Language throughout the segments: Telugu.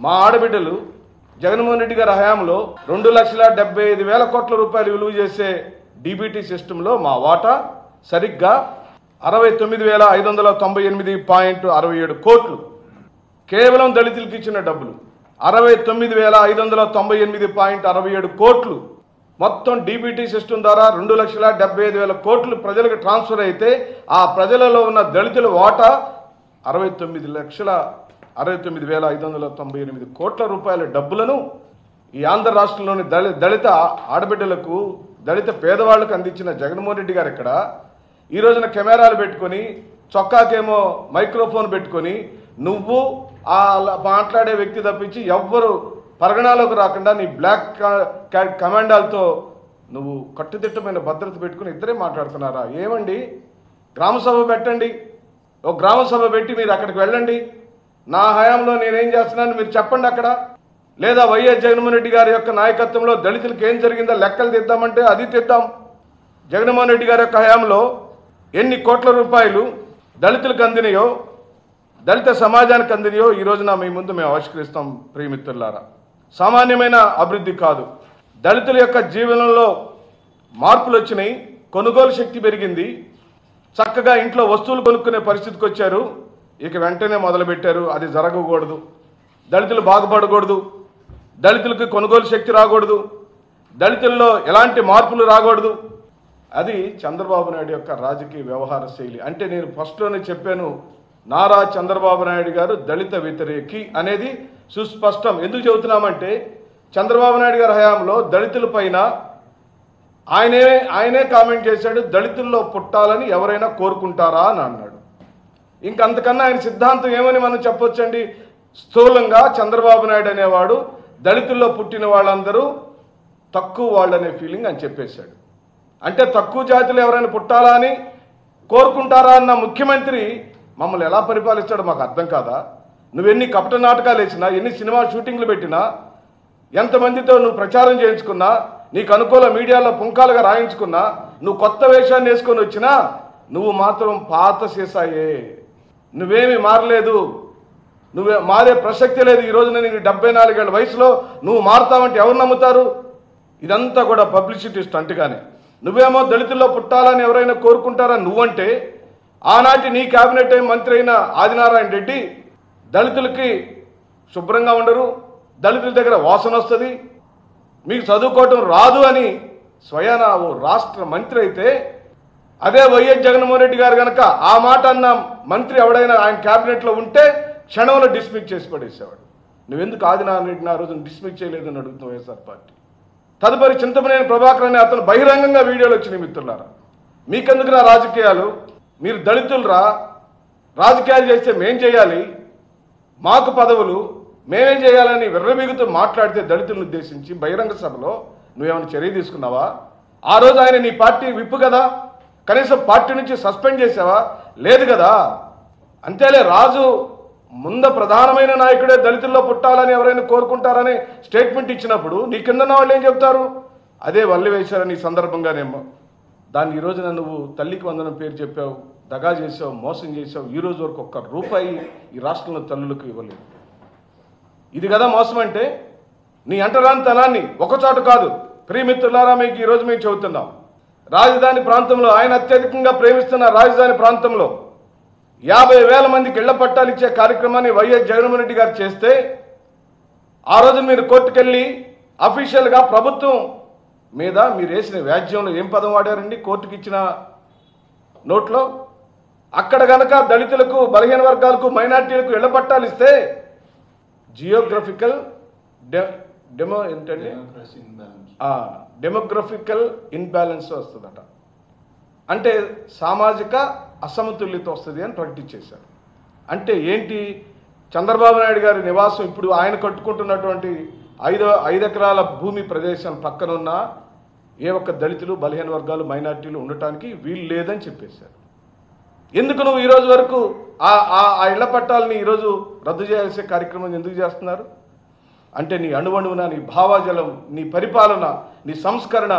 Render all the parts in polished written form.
మా ఆడబిడ్డలు జగన్మోహన్ రెడ్డి గారి హయాంలో 2,75,000 కోట్ల రూపాయలు విలువ చేసే డీబీటీ సిస్టంలో మా వాటా సరిగ్గా 69,598.67 కోట్లు. కేవలం దళితులకు ఇచ్చిన డబ్బులు 69,598.67 కోట్లు. మొత్తం డీబీటీ సిస్టమ్ ద్వారా 2,75,000 కోట్లు ప్రజలకు ట్రాన్స్ఫర్ అయితే ఆ ప్రజలలో ఉన్న దళితుల వాటా 69,598 కోట్ల రూపాయల డబ్బులను ఈ ఆంధ్ర రాష్ట్రంలోని దళిత ఆడబిడ్డలకు, దళిత పేదవాళ్లకు అందించిన జగన్మోహన్ రెడ్డి గారు ఇక్కడ ఈ రోజున కెమెరాలు పెట్టుకొని, చొక్కాకేమో మైక్రోఫోన్ పెట్టుకొని, నువ్వు ఆ మాట్లాడే వ్యక్తి తప్పించి ఎవ్వరు పరిగణలోకి రాకుండా నీ బ్లాక్ కమాండాలతో నువ్వు కట్టుదిట్టమైన భద్రత పెట్టుకుని ఇద్దరే మాట్లాడుతున్నారా? ఏమండి, గ్రామసభ పెట్టండి, ఒక గ్రామసభ పెట్టి మీరు అక్కడికి వెళ్ళండి, నా హయాంలో నేనేం చేస్తున్నాను మీరు చెప్పండి అక్కడ. లేదా వైఎస్ జగన్మోహన్ రెడ్డి గారి యొక్క నాయకత్వంలో దళితులకు ఏం జరిగిందో లెక్కలు తెద్దామంటే అది తెద్దాం. జగన్మోహన్ రెడ్డి గారి యొక్క హయాంలో ఎన్ని కోట్ల రూపాయలు దళితులకు అందినాయో, దళిత సమాజానికి అందినాయో ఈ రోజున మీ ముందు మేము ఆవిష్కరిస్తాం. ప్రియమిత్రులారా, సామాన్యమైన అభివృద్ధి కాదు, దళితుల యొక్క జీవనంలో మార్పులు వచ్చినాయి, కొనుగోలు శక్తి పెరిగింది, చక్కగా ఇంట్లో వస్తువులు కొనుక్కునే పరిస్థితికి వచ్చారు. ఇక వెంటనే మొదలుపెట్టారు అది జరగకూడదు, దళితులు బాగుపడకూడదు, దళితులకు కొనుగోలు శక్తి రాకూడదు, దళితుల్లో ఎలాంటి మార్పులు రాకూడదు. అది చంద్రబాబు నాయుడు యొక్క రాజకీయ వ్యవహార శైలి. అంటే నేను ఫస్ట్లోనే చెప్పాను, నారా చంద్రబాబు నాయుడు గారు దళిత వ్యతిరేకి అనేది సుస్పష్టం. ఎందుకు చెబుతున్నామంటే చంద్రబాబు నాయుడు గారి హయాంలో దళితుల పైన ఆయనే కామెంట్ చేశాడు, దళితుల్లో పుట్టాలని ఎవరైనా కోరుకుంటారా అని అన్నాడు. ఇంకంతకన్నా ఆయన సిద్ధాంతం ఏమని మనం చెప్పొచ్చండి? స్థూలంగా చంద్రబాబు నాయుడు అనేవాడు దళితుల్లో పుట్టిన వాళ్ళందరూ తక్కువ వాళ్ళనే ఫీలింగ్ అని చెప్పేశాడు. అంటే తక్కువ జాతులు ఎవరైనా పుట్టాలా అని కోరుకుంటారా అన్న ముఖ్యమంత్రి మమ్మల్ని ఎలా పరిపాలిస్తాడో మాకు అర్థం కాదా? నువ్వెన్ని కపట నాటకాలు వేసినా, ఎన్ని సినిమా షూటింగ్లు పెట్టినా, ఎంతమందితో నువ్వు ప్రచారం చేయించుకున్నా, నీకు అనుకూల మీడియాలో పుంకాలుగా రాయించుకున్నా, నువ్వు కొత్త వేషాన్ని వేసుకొని వచ్చినా నువ్వు మాత్రం పాత సీసాయే, నువ్వేమీ మారలేదు, నువ్వే మారే ప్రసక్తి లేదు. ఈ రోజున నీకు 74 ఏళ్ల వయసులో నువ్వు మారుతావంటే ఎవరు నమ్ముతారు? ఇదంతా కూడా పబ్లిసిటీ స్టంట్గానే. నువ్వేమో దళితుల్లో పుట్టాలని ఎవరైనా కోరుకుంటారా నువ్వంటే, ఆనాటి నీ కేబినెట్ మంత్రి అయిన ఆదినారాయణ రెడ్డి దళితులకి శుభ్రంగా ఉండరు, దళితుల దగ్గర వాసన వస్తుంది, మీకు చదువుకోవటం రాదు అని స్వయాన ఓ రాష్ట్ర మంత్రి అయితే, అదే వైఎస్ జగన్మోహన్ రెడ్డి గారు కనుక ఆ మాట అన్న మంత్రి ఎవడైనా ఆయన క్యాబినెట్లో ఉంటే క్షణంలో డిస్మిస్ చేసి పడేసేవాడు. నువ్వెందుకు ఆదినారాయణ రెడ్డిని ఆ రోజున డిస్మిస్ చేయలేదని అడుగుతాం వైఎస్ఆర్ పార్టీ. తదుపరి చింతమనేని ప్రభాకర్ అనే అతను బహిరంగంగా వీడియోలు వచ్చినాయి. మిత్రులారా, మీకెందుకు నా రాజకీయాలు? మీరు దళితులరా, రాజకీయాలు చేస్తే మేం చేయాలి, మాకు పదవులు, మేమేం చేయాలని విర్రబీగుతూ మాట్లాడితే దళితులను ఉద్దేశించి బహిరంగ సభలో నువ్వేమైనా చర్య తీసుకున్నావా? ఆ రోజు ఆయన నీ పార్టీ విప్పు కదా, కనీసం పార్టీ నుంచి సస్పెండ్ చేసావా? లేదు కదా. అంతేలే, రాజు ముందు ప్రధానమైన నాయకుడే దళితుల్లో పుట్టాలని ఎవరైనా కోరుకుంటారని స్టేట్మెంట్ ఇచ్చినప్పుడు నీ కిందన్న వాళ్ళు ఏం చెప్తారు? అదే వల్లి వేశారని ఈ సందర్భంగానేమో దాన్ని ఈ రోజున నువ్వు తల్లికి వందనం పేరు చెప్పావు, దగా చేసావు, మోసం చేసావు. ఈ రోజు వరకు ₹1 ఈ రాష్ట్రంలో తల్లులకు ఇవ్వలేదు. ఇది కదా మోసం అంటే. నీ అంటరానితనాన్ని ఒకచోట కాదు. ప్రియమిత్రులారా, మీకు ఈరోజు మేము చెబుతున్నాం, రాజధాని ప్రాంతంలో, ఆయన అత్యధికంగా ప్రేమిస్తున్న రాజధాని ప్రాంతంలో 50,000 మందికి ఇళ్ల పట్టాలు ఇచ్చే కార్యక్రమాన్ని వైఎస్ జగన్మోహన్ రెడ్డి గారు చేస్తే, ఆ రోజు మీరు కోర్టుకెళ్ళి అఫీషియల్గా ప్రభుత్వం మీద మీరు వేసిన వ్యాజ్యంలో ఏం పదం వాడారండి? కోర్టుకి ఇచ్చిన నోట్లో అక్కడ గనక దళితులకు, బలహీన వర్గాలకు, మైనార్టీలకు ఇళ్ల పట్టాలు ఇస్తే జియోగ్రఫికల్ డెమోగ్రఫికల్ ఇన్బ్యాలెన్స్ వస్తుందట. అంటే సామాజిక అసమతుల్యత వస్తుంది అని ప్రకటించేశారు. అంటే ఏంటి? చంద్రబాబు నాయుడు గారి నివాసం ఇప్పుడు ఆయన కట్టుకుంటున్నటువంటి 5 ఎకరాల భూమి ప్రదేశం పక్కనున్న ఏ ఒక్క దళితులు, బలహీన వర్గాలు, మైనార్టీలు ఉండటానికి వీలు లేదని చెప్పేశారు. ఎందుకు నువ్వు ఈరోజు వరకు ఆ ఇళ్ల పట్టాలని ఈరోజు రద్దు చేసే కార్యక్రమం ఎందుకు చేస్తున్నారు? అంటే నీ అణువణువున, నీ భావాజలం, నీ పరిపాలన, నీ సంస్కరణ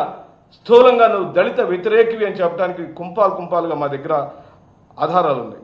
స్థూలంగా నువ్వు దళిత వ్యతిరేకివి అని చెప్పడానికి కుంపాలుగా మా దగ్గర ఆధారాలు ఉన్నాయి.